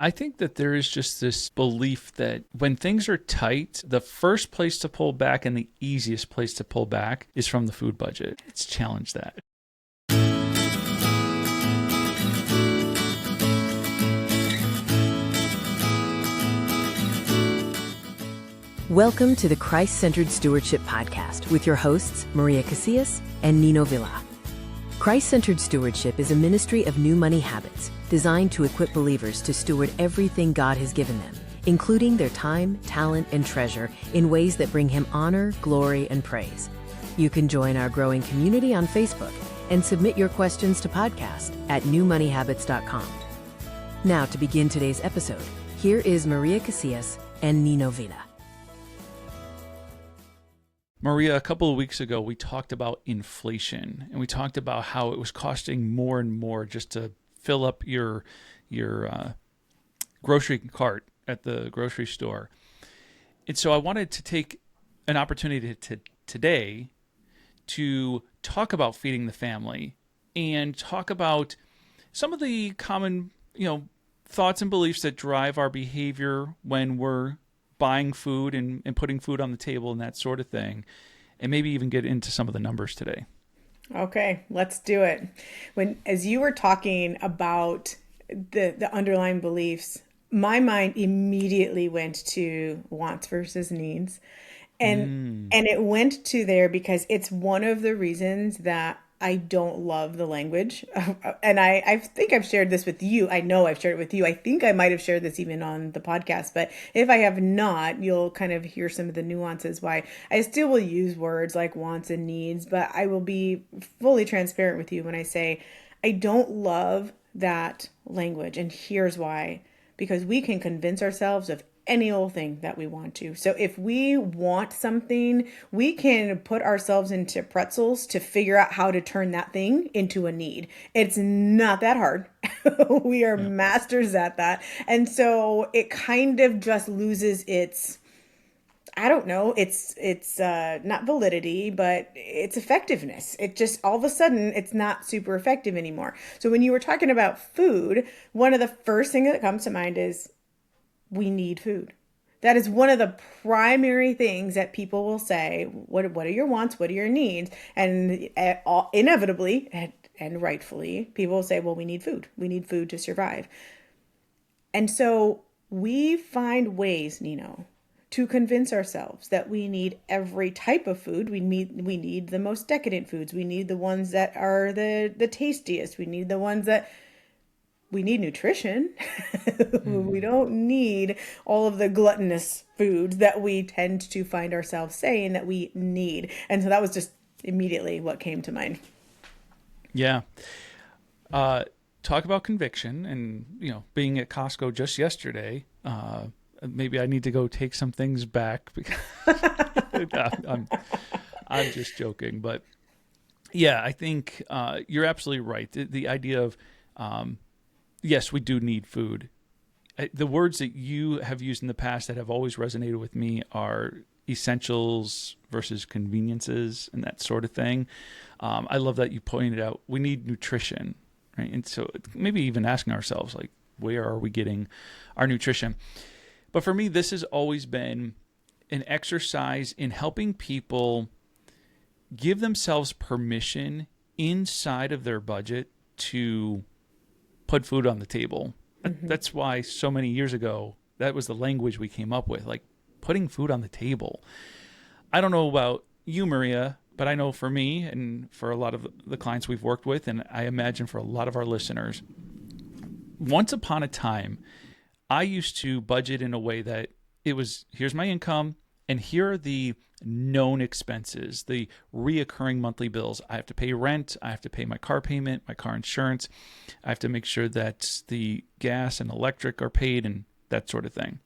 I think that there is just this belief that when things are tight, the first place to pull back and the easiest place to pull back is from the food budget. Let's challenge that. Welcome to the Christ Centered Stewardship podcast with your hosts, Maria Casillas and Nino Villa. Christ Centered Stewardship is a ministry of new money habits designed to equip believers to steward everything God has given them, including their time, talent, and treasure in ways that bring Him honor, glory, and praise. You can join our growing community on Facebook and submit your questions to podcast at newmoneyhabits.com. Now, to begin today's episode, here is Maria Casillas and Nino Villa. Maria, a couple of weeks ago, we talked about inflation, and we talked about how it was costing more and more just to fill up your grocery cart at the grocery store. And so I wanted to take an opportunity today to talk about feeding the family and talk about some of the common, thoughts and beliefs that drive our behavior when we're buying food and putting food on the table and that sort of thing, and maybe even get into some of the numbers today. Okay, let's do it. As you were talking about the underlying beliefs, my mind immediately went to wants versus needs. And it went to there because it's one of the reasons that I don't love the language. And I think I've shared this with you. I know I've shared it with you. I think I might have shared this even on the podcast. But if I have not, you'll kind of hear some of the nuances why I still will use words like wants and needs. But I will be fully transparent with you when I say I don't love that language. And here's why. Because we can convince ourselves of any old thing that we want to. So if we want something, we can put ourselves into pretzels to figure out how to turn that thing into a need. It's not that hard. We are masters at that. And so it kind of just loses its, it's not validity, but its effectiveness. It just, all of a sudden, it's not super effective anymore. So when you were talking about food, one of the first things that comes to mind is, we need food. That is one of the primary things that people will say. What are your wants? What are your needs? And inevitably and rightfully, people will say, well, we need food. We need food to survive. And so we find ways, Nino, to convince ourselves that we need every type of food. We need the most decadent foods. We need the ones that are the tastiest. We need the ones that we need nutrition. We don't need all of the gluttonous foods that we tend to find ourselves saying that we need. And so that was just immediately what came to mind. Yeah. Talk about conviction and, being at Costco just yesterday. Maybe I need to go take some things back because I'm just joking. But yeah, I think you're absolutely right. The idea of, yes, we do need food. The words that you have used in the past that have always resonated with me are essentials versus conveniences and that sort of thing. I love that you pointed out we need nutrition, right? And so maybe even asking ourselves, like, where are we getting our nutrition? But for me, this has always been an exercise in helping people give themselves permission inside of their budget to put food on the table. That's why so many years ago, that was the language we came up with, like putting food on the table. I don't know about you, Maria, but I know for me and for a lot of the clients we've worked with, and I imagine for a lot of our listeners, once upon a time, I used to budget in a way that it was, here's my income, and here are the known expenses, the reoccurring monthly bills. I have to pay rent. I have to pay my car payment, my car insurance. I have to make sure that the gas and electric are paid and that sort of thing.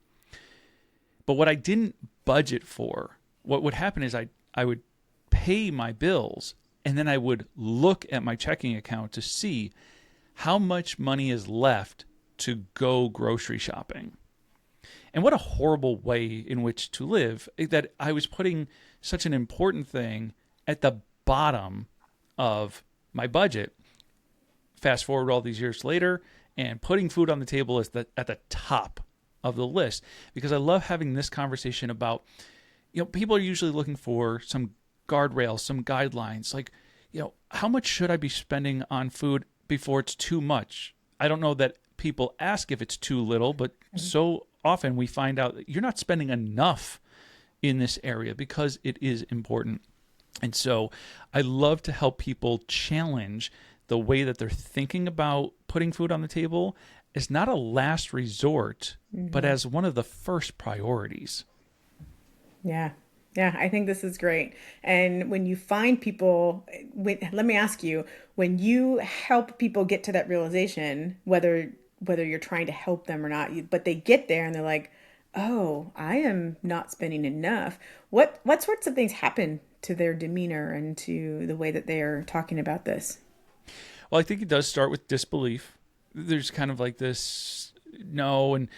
But what I didn't budget for, what would happen is I would pay my bills and then I would look at my checking account to see how much money is left to go grocery shopping. And what a horrible way in which to live, that I was putting such an important thing at the bottom of my budget. Fast forward all these years later, And putting food on the table is at the top of the list, because I love having this conversation about, people are usually looking for some guardrails, some guidelines, like, how much should I be spending on food before it's too much? I don't know that people ask if it's too little, but so often we find out that you're not spending enough in this area because it is important. And so I love to help people challenge the way that they're thinking about putting food on the table as not a last resort, but as one of the first priorities. Yeah. Yeah, I think this is great. And when you find people, let me ask you, when you help people get to that realization, whether you're trying to help them or not, but they get there and they're like, oh, I am not spending enough. What sorts of things happen to their demeanor and to the way that they are talking about this? Well, I think it does start with disbelief. There's kind of like this no, and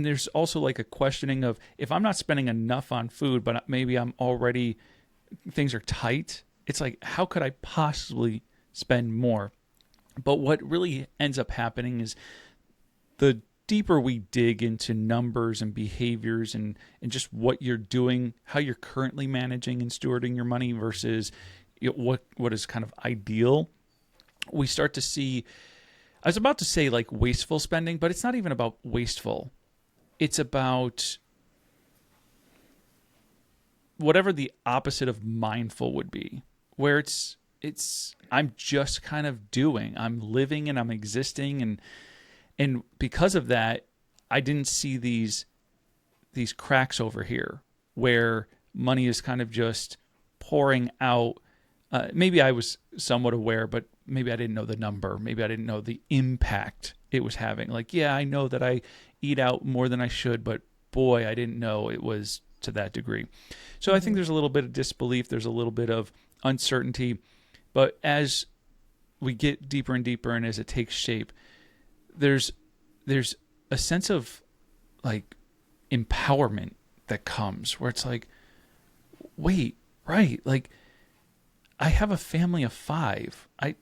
there's also like a questioning of, if I'm not spending enough on food, but maybe things are tight. It's like, how could I possibly spend more? But what really ends up happening is, the deeper we dig into numbers and behaviors and just what you're doing, how you're currently managing and stewarding your money versus what is kind of ideal, we start to see, I was about to say like wasteful spending, but it's not even about wasteful. It's about whatever the opposite of mindful would be, where it's I'm just kind of doing, I'm living and I'm existing, and because of that, I didn't see these cracks over here where money is kind of just pouring out. Maybe I was somewhat aware, but maybe I didn't know the number. Maybe I didn't know the impact it was having. Like, yeah, I know that I eat out more than I should, but boy, I didn't know it was to that degree. So I think there's a little bit of disbelief. There's a little bit of uncertainty. But as we get deeper and deeper and as it takes shape, there's a sense of like empowerment that comes where it's like, wait, right, like I have a family of 5. I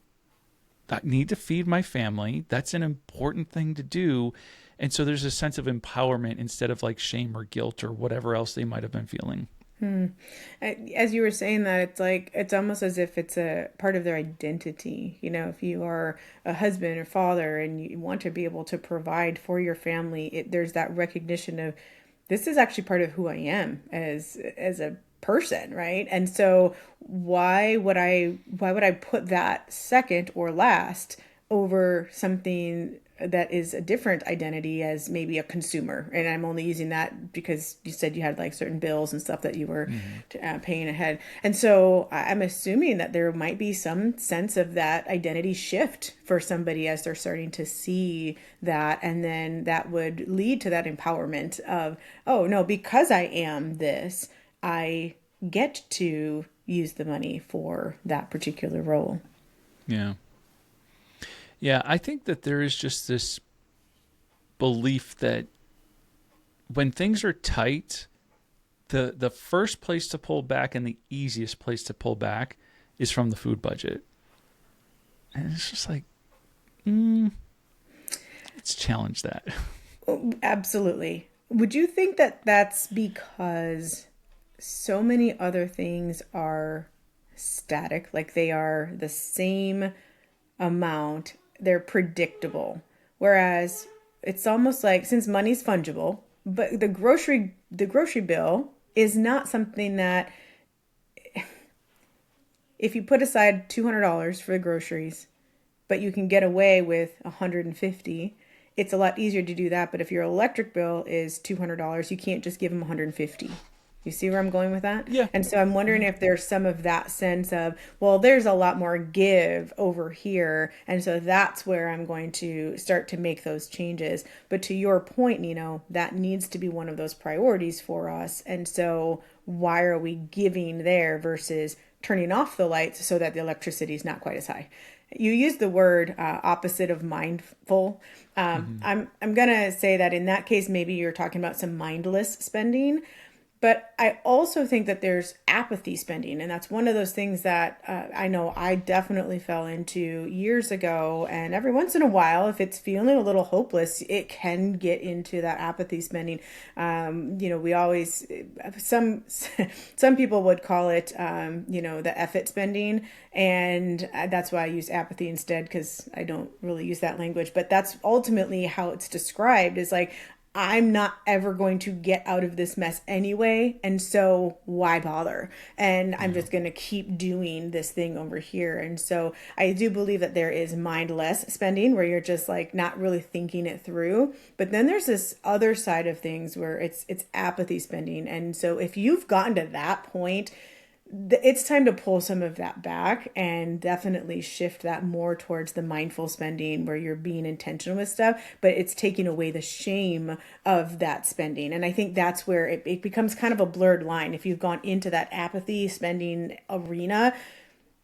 need to feed my family. That's an important thing to do. And so there's a sense of empowerment instead of like shame or guilt or whatever else they might have been feeling. As you were saying that, it's like, it's almost as if it's a part of their identity. If you are a husband or father and you want to be able to provide for your family, there's that recognition of, this is actually part of who I am as a person, right? And so why would I put that second or last over something that is a different identity as maybe a consumer? And I'm only using that because you said you had like certain bills and stuff that you were paying ahead. And so I'm assuming that there might be some sense of that identity shift for somebody as they're starting to see that. And then that would lead to that empowerment of, oh no, because I am this, I get to use the money for that particular role. Yeah. Yeah, I think that there is just this belief that when things are tight, the first place to pull back and the easiest place to pull back is from the food budget. And it's just like, let's challenge that. Absolutely. Would you think that that's because so many other things are static, like they are the same amount, they're predictable, whereas it's almost like, since money's fungible, but the grocery bill is not something that, if you put aside $200 for the groceries, but you can get away with $150, it's a lot easier to do that. But if your electric bill is $200, you can't just give them $150. You see where I'm going with that? Yeah. And so I'm wondering if there's some of that sense of, well, there's a lot more give over here. And so that's where I'm going to start to make those changes. But to your point, Nino, that needs to be one of those priorities for us. And so why are we giving there versus turning off the lights so that the electricity is not quite as high? You used the word opposite of mindful. I'm going to say that in that case, maybe you're talking about some mindless spending. But I also think that there's apathy spending, and that's one of those things that I know I definitely fell into years ago. And every once in a while, if it's feeling a little hopeless, it can get into that apathy spending. We always some people would call it the effort spending, and that's why I use apathy instead because I don't really use that language. But that's ultimately how it's described is like, I'm not ever going to get out of this mess anyway. And so why bother? And I'm just going to keep doing this thing over here. And so I do believe that there is mindless spending where you're just like not really thinking it through. But then there's this other side of things where it's apathy spending. And so if you've gotten to that point, it's time to pull some of that back and definitely shift that more towards the mindful spending where you're being intentional with stuff, but it's taking away the shame of that spending. And I think that's where it becomes kind of a blurred line. If you've gone into that apathy spending arena,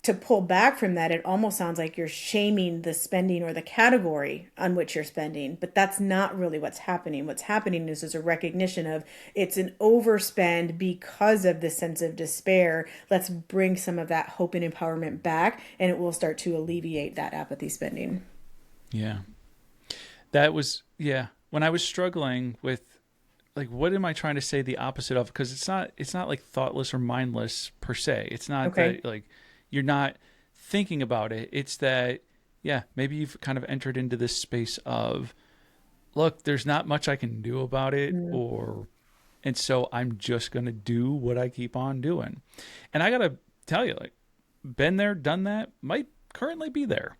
to pull back from that, it almost sounds like you're shaming the spending or the category on which you're spending, but that's not really what's happening. What's happening is there's a recognition of it's an overspend because of the sense of despair. Let's bring some of that hope and empowerment back, and it will start to alleviate that apathy spending. Yeah. When I was struggling with, like, what am I trying to say the opposite of? Because it's not like thoughtless or mindless per se. It's not that, like, you're not thinking about it. It's that, maybe you've kind of entered into this space of, look, there's not much I can do about it, and so I'm just going to do what I keep on doing. And I got to tell you, like, been there, done that, might currently be there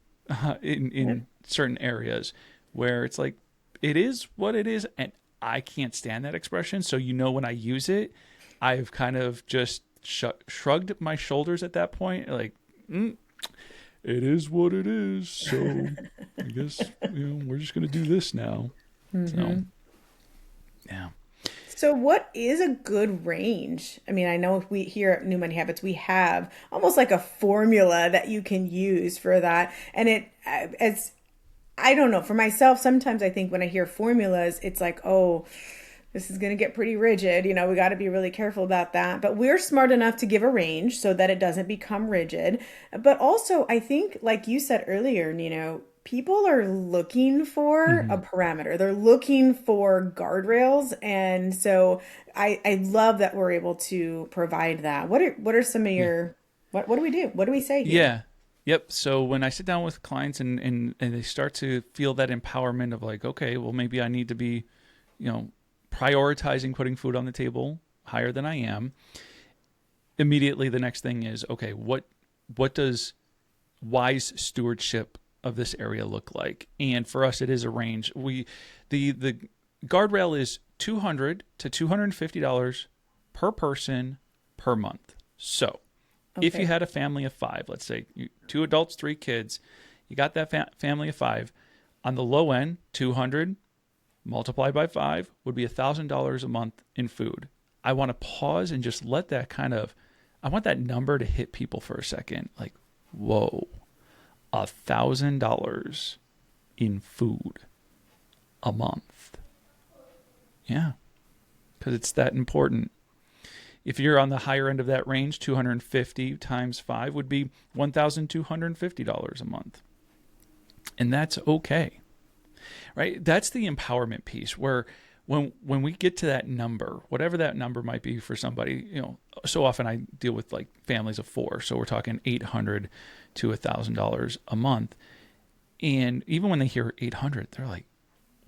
in certain areas where it's like, it is what it is, and I can't stand that expression. So, when I use it, I've kind of just shrugged my shoulders at that point, like, it is what it is. So I guess we're just gonna do this now. So yeah. So what is a good range? I mean, I know we here at New Money Habits, we have almost like a formula that you can use for that, and I don't know, for myself, sometimes I think when I hear formulas, it's like, oh, this is going to get pretty rigid. We got to be really careful about that. But we're smart enough to give a range so that it doesn't become rigid. But also, I think, like you said earlier, people are looking for a parameter. They're looking for guardrails. And so I love that we're able to provide that. What are some of your, what do we do? What do we say here? Yeah. Yep. So when I sit down with clients and they start to feel that empowerment of like, okay, well, maybe I need to be, prioritizing putting food on the table higher than I am. Immediately, the next thing is, okay, what does wise stewardship of this area look like? And for us, it is a range. The guardrail is $200 to $250 per person per month. So if you had a family of 5, let's say 2 adults, 3 kids, you got that family of 5. On the low end, 200 multiplied by 5 would be $1,000 a month in food. I want to pause and just let that I want that number to hit people for a second. Like, whoa, $1,000 in food a month. Yeah, because it's that important. If you're on the higher end of that range, 250 times 5 would be $1,250 a month. And that's okay. Right? That's the empowerment piece where when we get to that number, whatever that number might be for somebody, so often I deal with like families of 4. So we're talking $800 to $1,000 a month. And even when they hear 800, they're like,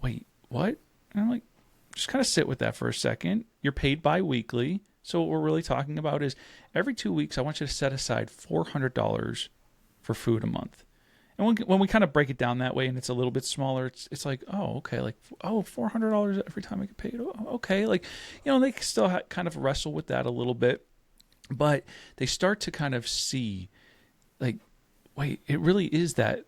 wait, what? And I'm like, just kind of sit with that for a second. You're paid bi-weekly. So what we're really talking about is every 2 weeks, I want you to set aside $400 for food a month. And when we kind of break it down that way and it's a little bit smaller, it's like, oh, okay, like, oh, $400 every time I get paid. Oh, okay. Like, they still kind of wrestle with that a little bit, but they start to kind of see like, wait, it really is that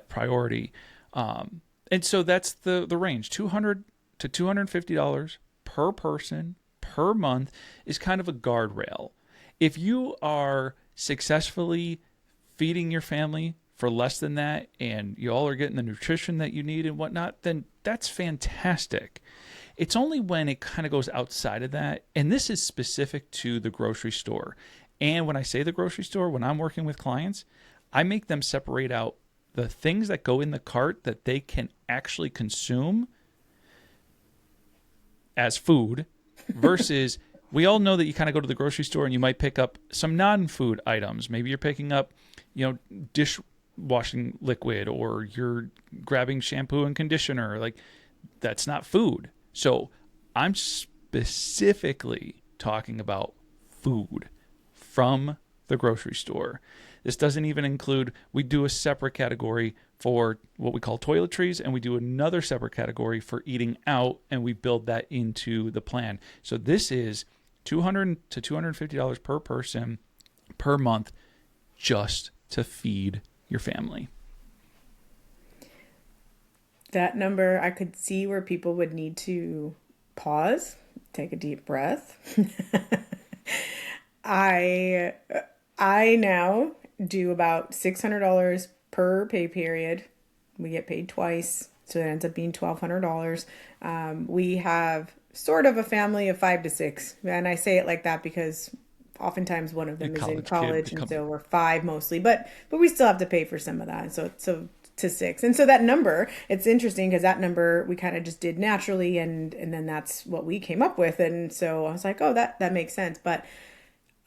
priority. And so that's the range, $200 to $250 per person per month is kind of a guardrail. If you are successfully feeding your family for less than that and you all are getting the nutrition that you need and whatnot, then that's fantastic. It's only when it kind of goes outside of that, and this is specific to the grocery store. And when I say the grocery store, when I'm working with clients, I make them separate out the things that go in the cart that they can actually consume as food versus we all know that you kind of go to the grocery store and you might pick up some non-food items. Maybe you're picking up, dishwashing liquid, or you're grabbing shampoo and conditioner. Like, that's not food. So I'm specifically talking about food from the grocery store. This doesn't even include, we do a separate category for what we call toiletries, and we do another separate category for eating out, and we build that into the plan. So this is $200 to $250 per person per month just to feed your family. That number, I could see where people would need to pause, take a deep breath. I now do about $600 per pay period. We get paid twice, so it ends up being $1,200. We have sort of a family of 5 to 6, and I say it like that because oftentimes one of them is in college, and so we're 5 mostly, but we still have to pay for some of that. So to 6, and so that number, it's interesting because that number we kind of just did naturally, and then that's what we came up with, and so I was like, oh, that makes sense. But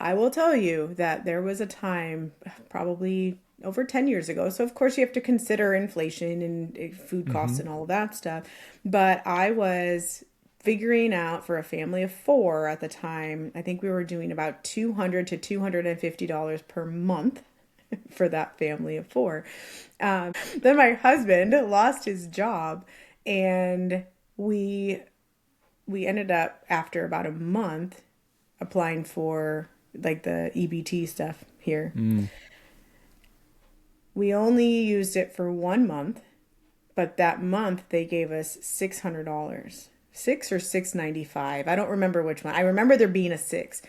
I will tell you that there was a time, probably over 10 years ago. So of course you have to consider inflation and food costs and all of that stuff. But I was figuring out for a family of 4 at the time, I think we were doing about $200 to $250 per month for that family of 4. Then my husband lost his job, and we ended up, after about a month, applying for like the EBT stuff here. We only used it for 1 month, but that month they gave us $600, $6 or $695. I don't remember which one. I remember there being a 6,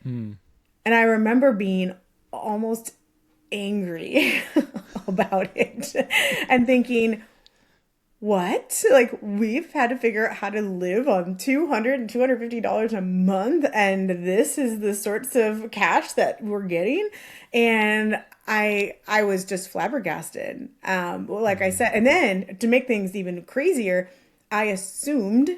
and I remember being almost angry about it and thinking, what? Like, we've had to figure out how to live on $200 and $250 a month, and this is the sorts of cash that we're getting. And I was just flabbergasted. Like I said, and then to make things even crazier, I assumed,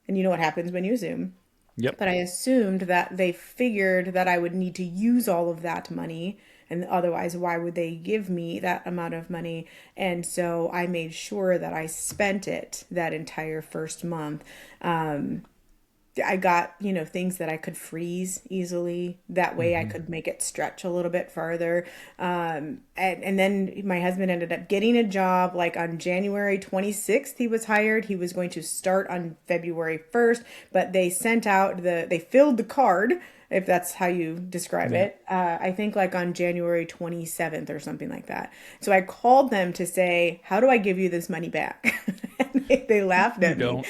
and you know what happens when you assume. Yep. But I assumed that they figured that I would need to use all of that money, and otherwise, why would they give me that amount of money? And so I made sure that I spent it that entire first month. I got, things that I could freeze easily. That way I could make it stretch a little bit farther. And then my husband ended up getting a job like on January 26th. He was hired. He was going to start on February 1st, but they sent out they filled the card, if that's how you describe it. I think like on January 27th or something like that. So I called them to say, how do I give you this money back? And they laughed at me.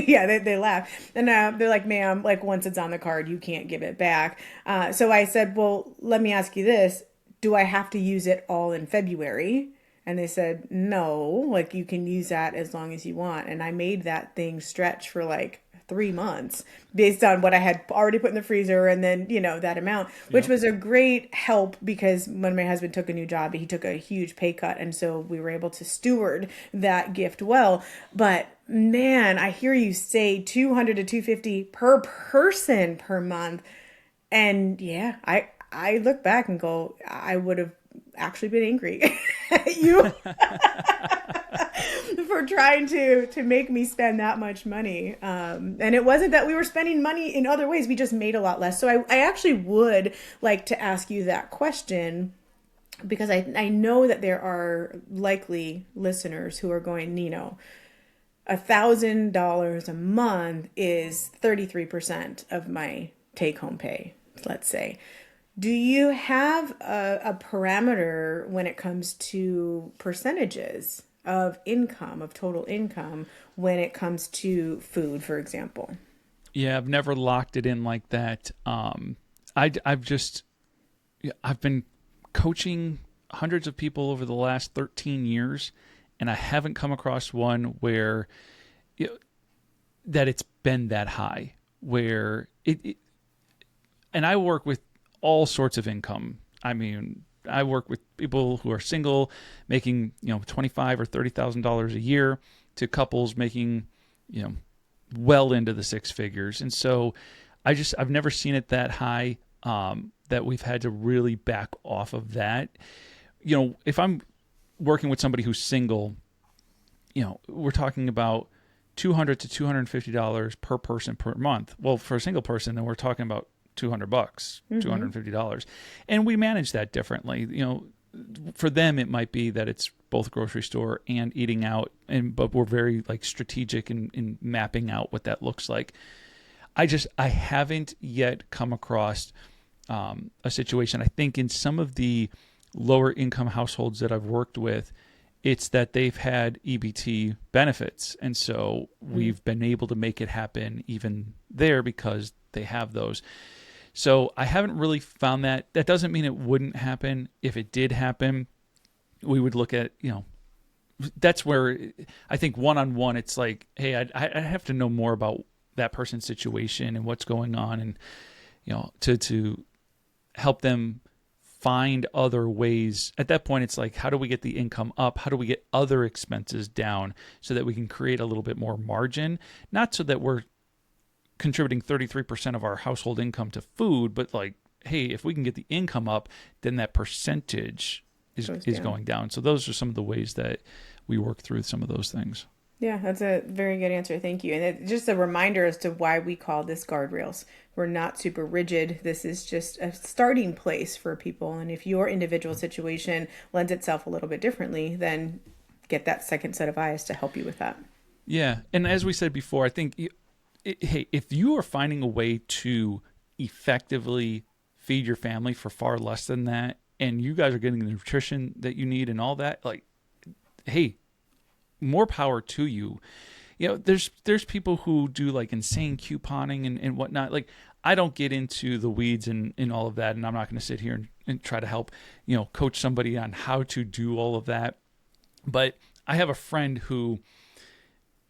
Yeah, they laughed. And they're like, ma'am, like once it's on the card, you can't give it back. So I said, well, let me ask you this. Do I have to use it all in February? And they said, no, like you can use that as long as you want. And I made that thing stretch for like 3 months based on what I had already put in the freezer, and then, that amount, which was a great help because when my husband took a new job, he took a huge pay cut. And so we were able to steward that gift well. But man, I hear you say $200 to $250 per person per month. And yeah, I look back and go, I would have actually been angry at you for trying to make me spend that much money. And it wasn't that we were spending money in other ways. We just made a lot less. So I actually would like to ask you that question, because I know that there are likely listeners who are going, Nino, $1,000 a month is 33% of my take-home pay, let's say. Do you have a parameter when it comes to percentages of income, of total income, when it comes to food, for example? Yeah, I've never locked it in like that. I've been coaching hundreds of people over the last 13 years, and I haven't come across one where that it's been that high where and I work with all sorts of income. I mean, I work with people who are single making, $25,000 or $30,000 a year to couples making, well into the six figures. And so I've never seen it that high, that we've had to really back off of that. If I'm working with somebody who's single, we're talking about $200 to $250 per person per month. Well, for a single person, then we're talking about $200, $250. And we manage that differently. For them, it might be that it's both grocery store and eating out, but we're very strategic in mapping out what that looks like. I haven't yet come across a situation. I think in some of the lower income households that I've worked with, it's that they've had EBT benefits. And so we've been able to make it happen even there because they have those. So I haven't really found that. That doesn't mean it wouldn't happen. If it did happen, we would look at, that's where I think one-on-one, it's like, hey, I have to know more about that person's situation and what's going on, and, to help them find other ways. At that point, it's like, how do we get the income up? How do we get other expenses down so that we can create a little bit more margin? Not so that we're contributing 33% of our household income to food, but hey, if we can get the income up, then that percentage is going down. So those are some of the ways that we work through some of those things. Yeah, that's a very good answer. Thank you. And it's just a reminder as to why we call this Guardrails. We're not super rigid. This is just a starting place for people. And if your individual situation lends itself a little bit differently, then get that second set of eyes to help you with that. Yeah. And as we said before, I think, hey, if you are finding a way to effectively feed your family for far less than that, and you guys are getting the nutrition that you need and all that, hey, more power to you. There's people who do insane couponing and whatnot. I don't get into the weeds and all of that, and I'm not going to sit here and try to help, coach somebody on how to do all of that. But I have a friend who,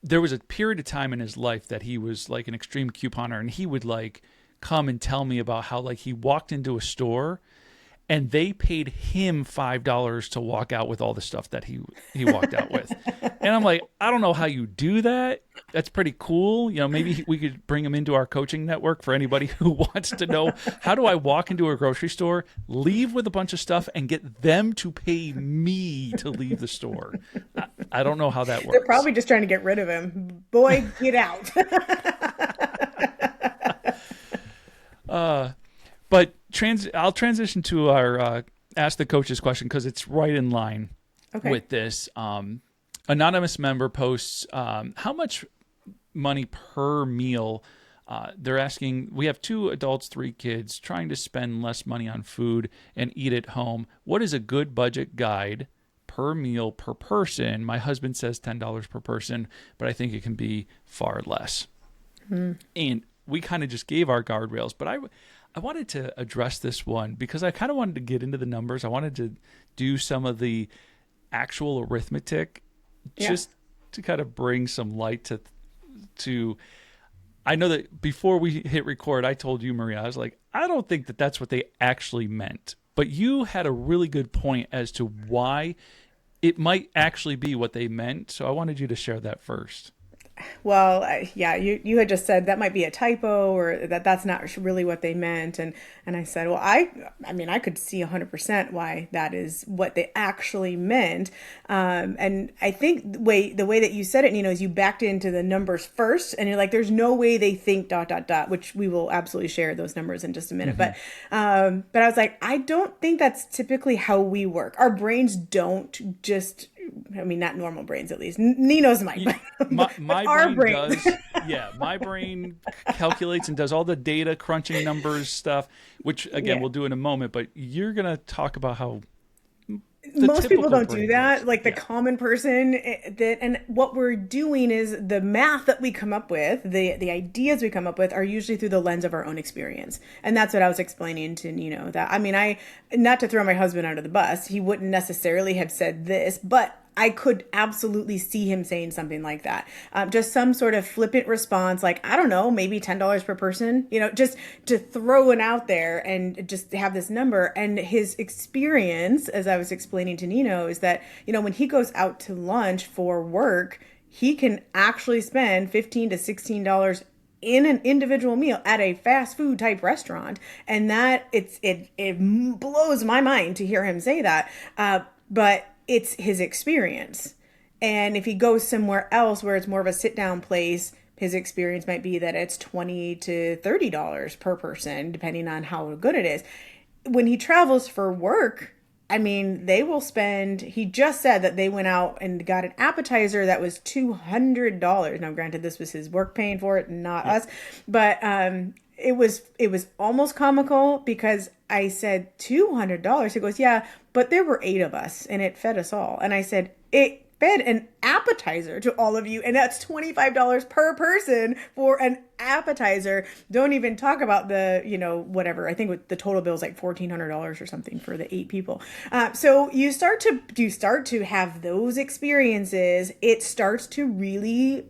there was a period of time in his life that he was an extreme couponer, and he would come and tell me about how he walked into a store and they paid him $5 to walk out with all the stuff that he walked out with. And I'm like, I don't know how you do that. That's pretty cool. Maybe we could bring him into our coaching network for anybody who wants to know, how do I walk into a grocery store, leave with a bunch of stuff, and get them to pay me to leave the store? I don't know how that works. They're probably just trying to get rid of him. Boy, get out. But I'll transition to our Ask the Coaches question because it's right in line with this. Anonymous member posts, how much money per meal? They're asking, we have 2 adults, 3 kids, trying to spend less money on food and eat at home. What is a good budget guide per meal per person? My husband says $10 per person, but I think it can be far less. And we kind of just gave our guardrails, but I wanted to address this one because I kind of wanted to get into the numbers. I wanted to do some of the actual arithmetic just to kind of bring some light to. I know that before we hit record, I told you, Maria, I was like, I don't think that that's what they actually meant. But you had a really good point as to why it might actually be what they meant. So I wanted you to share that first. Well, you had just said that might be a typo, or that's not really what they meant. And I said, well, I mean, I could see 100% why that is what they actually meant. And I think the way that you said it, Nino, is you backed into the numbers first, and you're like, there's no way they think ... which we will absolutely share those numbers in just a minute. But I was like, I don't think that's typically how we work. Our brains don't just, I mean, not normal brains, at least. Nino's might. My brain does. Yeah, my brain calculates and does all the data crunching numbers stuff, which again we'll do in a moment. But you're gonna talk about how most people don't do that. The common person, and what we're doing is the math that we come up with, the ideas we come up with, are usually through the lens of our own experience. And that's what I was explaining to Nino. That, I mean, not to throw my husband under the bus, he wouldn't necessarily have said this, but I could absolutely see him saying something like that. Just some sort of flippant response, like, I don't know, maybe $10 per person, just to throw it out there and just have this number. And his experience, as I was explaining to Nino, is that, when he goes out to lunch for work, he can actually spend $15 to $16 in an individual meal at a fast food type restaurant. And that it blows my mind to hear him say that. But it's his experience. And if he goes somewhere else where it's more of a sit down place, his experience might be that it's $20 to $30 per person, depending on how good it is. When he travels for work, I mean, they will spend, he just said that they went out and got an appetizer that was $200. Now, granted, this was his work paying for it, not us, but it was almost comical because I said $200. He goes, yeah, but there were 8 of us and it fed us all. And I said, it fed an appetizer to all of you, and that's $25 per person for an appetizer. Don't even talk about the, whatever. I think the total bill is like $1,400 or something for the 8 people. So you start to have those experiences. It starts to really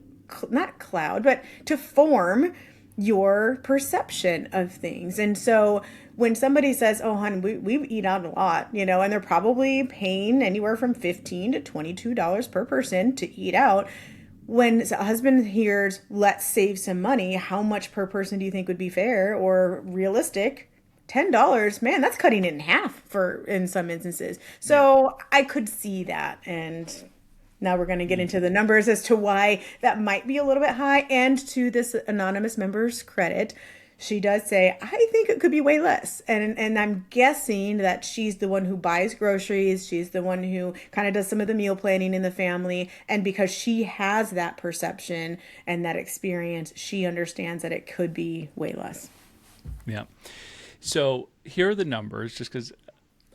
not cloud, but to form your perception of things. And so when somebody says, oh, hon, we eat out a lot, and they're probably paying anywhere from $15 to $22 per person to eat out. When a husband hears, let's save some money, how much per person do you think would be fair or realistic? $10, man, that's cutting it in half in some instances. So I could see that. And now we're going to get into the numbers as to why that might be a little bit high. And to this anonymous member's credit, she does say, I think it could be way less. And I'm guessing that she's the one who buys groceries. She's the one who kind of does some of the meal planning in the family. And because she has that perception and that experience, she understands that it could be way less. Yeah. So here are the numbers, just because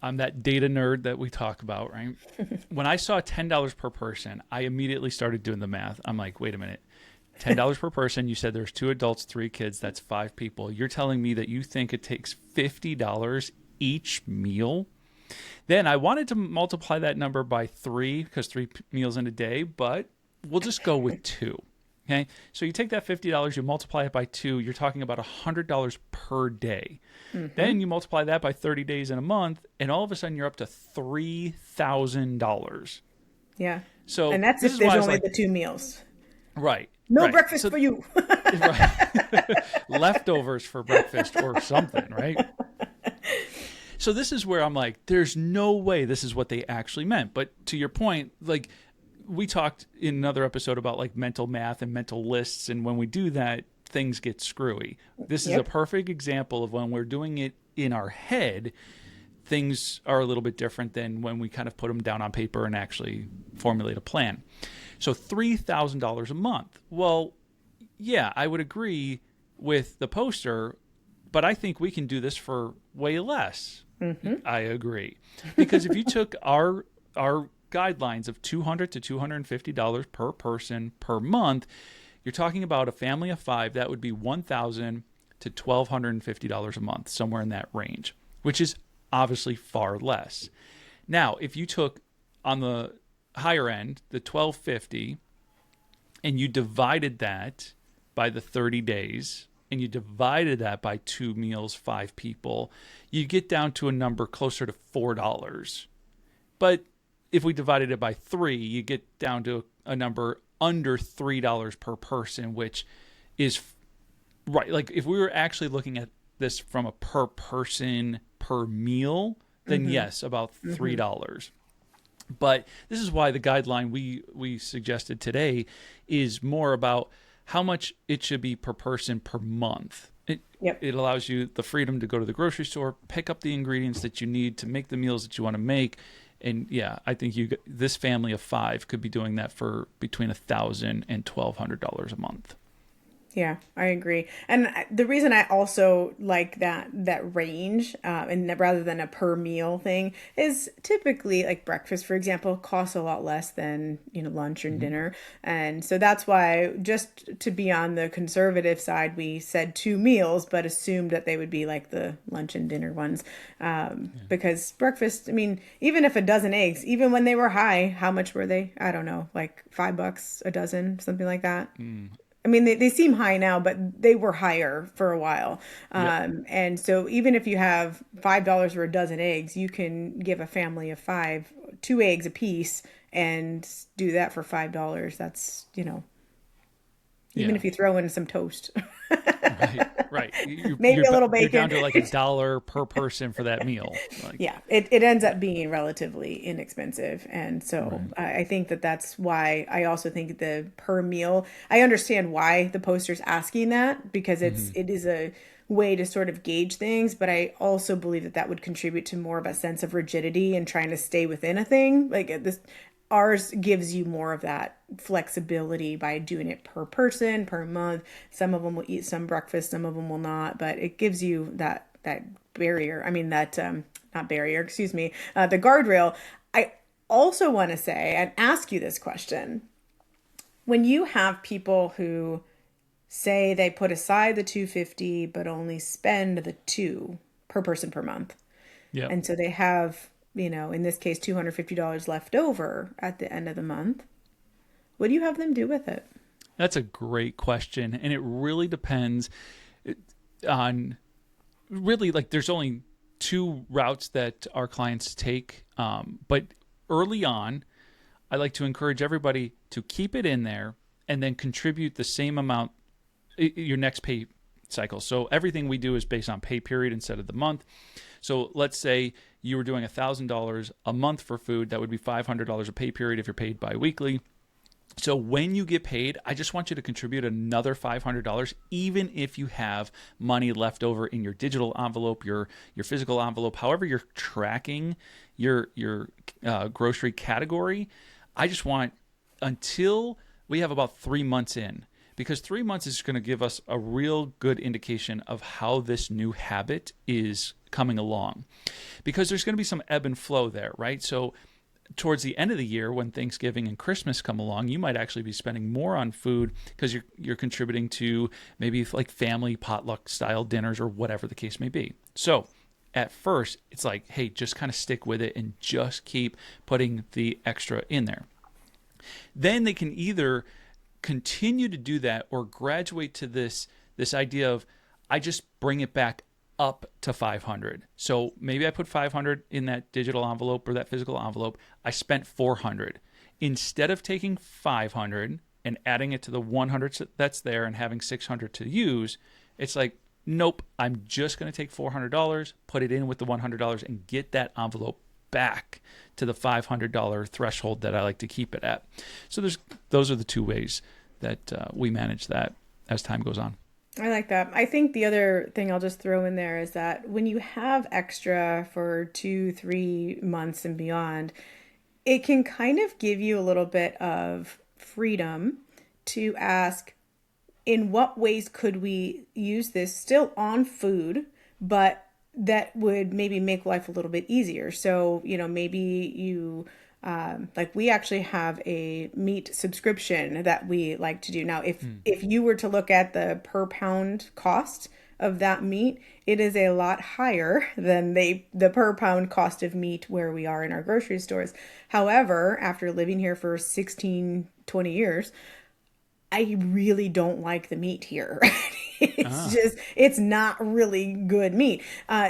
I'm that data nerd that we talk about, right? When I saw $10 per person, I immediately started doing the math. I'm like, wait a minute. $10 per person. You said there's 2 adults, 3 kids. That's 5 people. You're telling me that you think it takes $50 each meal? Then I wanted to multiply that number by 3 because 3 meals in a day, but we'll just go with 2. Okay. So you take that $50, you multiply it by 2, you're talking about $100 per day. Mm-hmm. Then you multiply that by 30 days in a month, and all of a sudden you're up to $3,000. Yeah. So and that's if there's only the 2 meals. Right. No breakfast for you. Right. Leftovers for breakfast or something, right? So this is where I'm like, there's no way this is what they actually meant. But to your point, like we talked in another episode about like mental math and mental lists. And when we do that, things get screwy. This is a perfect example of when we're doing it in our head, things are a little bit different than when we kind of put them down on paper and actually formulate a plan. So $3,000 a month. Well, yeah, I would agree with the poster, but I think we can do this for way less. Mm-hmm. I agree. Because if you took our guidelines of $200 to $250 per person per month, you're talking about a family of 5, that would be $1,000 to $1,250 a month, somewhere in that range, which is obviously far less. Now, if you took on the higher end, the $1,250, and you divided that by the 30 days, and you divided that by 2 meals, 5 people, you get down to a number closer to $4. But if we divided it by 3, you get down to a number under $3 per person, which is right. Like if we were actually looking at this from a per person per meal, then yes, about $3. But this is why the guideline we suggested today is more about how much it should be per person per month. It allows you the freedom to go to the grocery store, pick up the ingredients that you need to make the meals that you want to make. And yeah, I think this family of 5 could be doing that for between $1,000 and $1,200 a month. Yeah, I agree. And the reason I also like that range, and rather than a per meal thing, is typically like breakfast, for example, costs a lot less than, lunch and Mm-hmm. dinner. And so that's why, just to be on the conservative side, we said 2 meals, but assumed that they would be like the lunch and dinner ones. Yeah. Because breakfast, I mean, even if a dozen eggs, even when they were high, how much were they? I don't know, like $5 a dozen, something like that. Mm. I mean, they seem high now, but they were higher for a while. Yep. And so even if you have $5 for a dozen eggs, you can give a family of five, 2 eggs a piece and do that for $5. That's, even Yeah. if you throw in some toast, Right. Right. maybe a little You're down bacon. to like $1 per person for that meal. Like, Yeah, it ends up being relatively inexpensive. And so right. I think that's why I also think the per meal, I understand why the poster's asking that, because Mm-hmm. it is a way to sort of gauge things, but I also believe that would contribute to more of a sense of rigidity and trying to stay within a thing. Like this, ours gives you more of that flexibility by doing it per person, per month. Some of them will eat some breakfast, some of them will not, but it gives you that barrier. I mean, that not barrier, excuse me, the guardrail. I also want to say and ask you this question. When you have people who say they put aside the 250 but only spend the 2 per person per month, Yep. and so they have, in this case, $250 left over at the end of the month, what do you have them do with it? That's a great question. And it really depends on really, like, there's only two routes that our clients take. But early on, I like to encourage everybody to keep it in there and then contribute the same amount your next pay cycle. So everything we do is based on pay period instead of the month. So let's say you were doing $1,000 a month for food. That would be $500 a pay period if you're paid biweekly. So when you get paid, I just want you to contribute another $500, even if you have money left over in your digital envelope, your physical envelope, however you're tracking your grocery category. I just want, until we have about 3 months in, because 3 months is going to give us a real good indication of how this new habit is coming along, because there's going to be some ebb and flow there, right? So towards the end of the year, when Thanksgiving and Christmas come along, you might actually be spending more on food because you're contributing to maybe like family potluck style dinners or whatever the case may be. So at first, it's like, hey, just kind of stick with it and just keep putting the extra in there. Then they can either continue to do that or graduate to this idea of, I just bring it back up to 500. So maybe I put 500 in that digital envelope or that physical envelope. I spent 400. Instead of taking 500 and adding it to the 100 that's there and having 600 to use, it's like, nope, I'm just going to take $400, put it in with the $100 and get that envelope back to the $500 threshold that I like to keep it at. So those are the two ways that we manage that as time goes on. I like that. I think the other thing I'll just throw in there is that when you have extra for 2, 3 months and beyond, it can kind of give you a little bit of freedom to ask, in what ways could we use this still on food, but that would maybe make life a little bit easier. So, maybe you, like, we actually have a meat subscription that we like to do. Now, if you were to look at the per pound cost of that meat, it is a lot higher than the per pound cost of meat where we are in our grocery stores. However, after living here for 16, 20 years, I really don't like the meat here. It's not really good meat.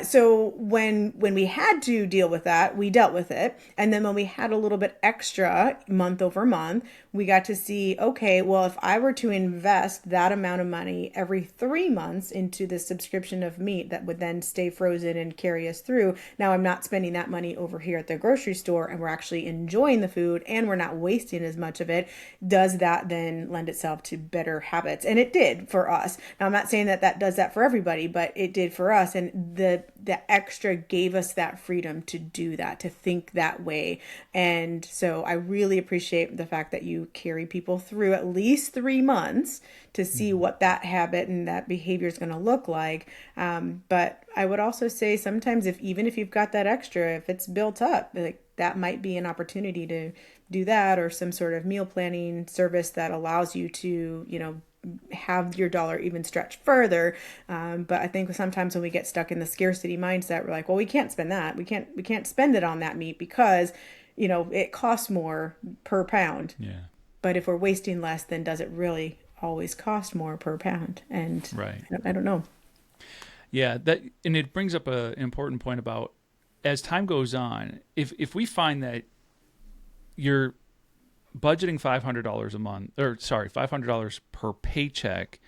So when we had to deal with that, we dealt with it. And then when we had a little bit extra month over month, we got to see, okay, well, if I were to invest that amount of money every 3 months into the subscription of meat that would then stay frozen and carry us through, now I'm not spending that money over here at the grocery store, and we're actually enjoying the food and we're not wasting as much of it. Does that then lend itself to better habits? And it did for us. Now, I'm not saying that that does that for everybody, but it did for us. And the extra gave us that freedom to do that, to think that way. And so I really appreciate the fact that you carry people through at least 3 months to see what that habit and that behavior is going to look like. But I would also say sometimes even if you've got that extra, if it's built up, like that might be an opportunity to do that, or some sort of meal planning service that allows you to, have your dollar even stretch further. But I think sometimes when we get stuck in the scarcity mindset, we're like, well, we can't spend that. We can't spend it on that meat because, it costs more per pound. Yeah. But if we're wasting less, then does it really always cost more per pound? And right. I don't know. Yeah, and it brings up an important point about, as time goes on, if we find that you're budgeting $500 a month, $500 per paycheck,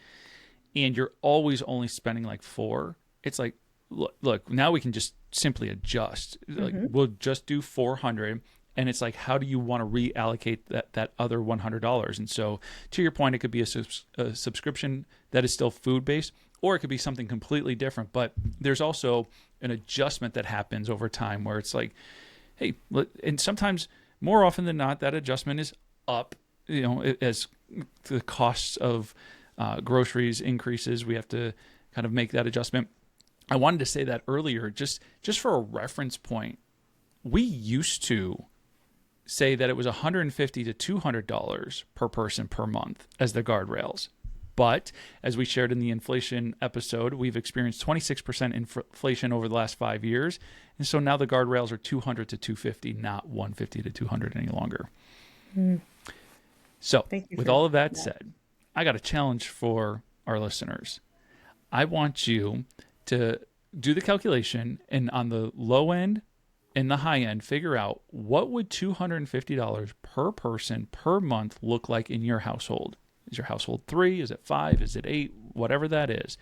and you're always only spending like $400, it's like, look, now we can just simply adjust. Like, we'll just do $400, and it's like, how do you want to reallocate that other $100? And so, to your point, it could be a subscription that is still food-based, or it could be something completely different. But there's also an adjustment that happens over time where it's like, hey, and sometimes, more often than not, that adjustment is up. As the costs of groceries increases, we have to kind of make that adjustment. I wanted to say that earlier, just for a reference point. We used to say that it was $150 to $200 per person per month as the guardrails. But as we shared in the inflation episode, we've experienced 26% inflation over the last 5 years. And so now the guardrails are $200 to $250, not $150 to $200 any longer. So with all of that said, I got a challenge for our listeners. I want you to do the calculation, and on the low end and the high end, figure out what would $250 per person per month look like in your household. Is your household 3? Is it 5? Is it 8? Whatever that is.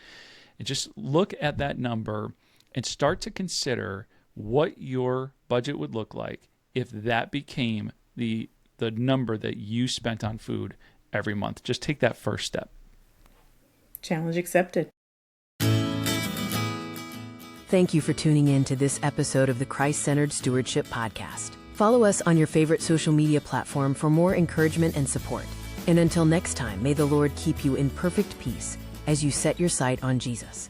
And just look at that number and start to consider what your budget would look like if that became the number that you spent on food every month. Just take that first step. Challenge accepted. Thank you for tuning in to this episode of the Christ Centered Stewardship Podcast. Follow us on your favorite social media platform for more encouragement and support. And until next time, may the Lord keep you in perfect peace as you set your sight on Jesus.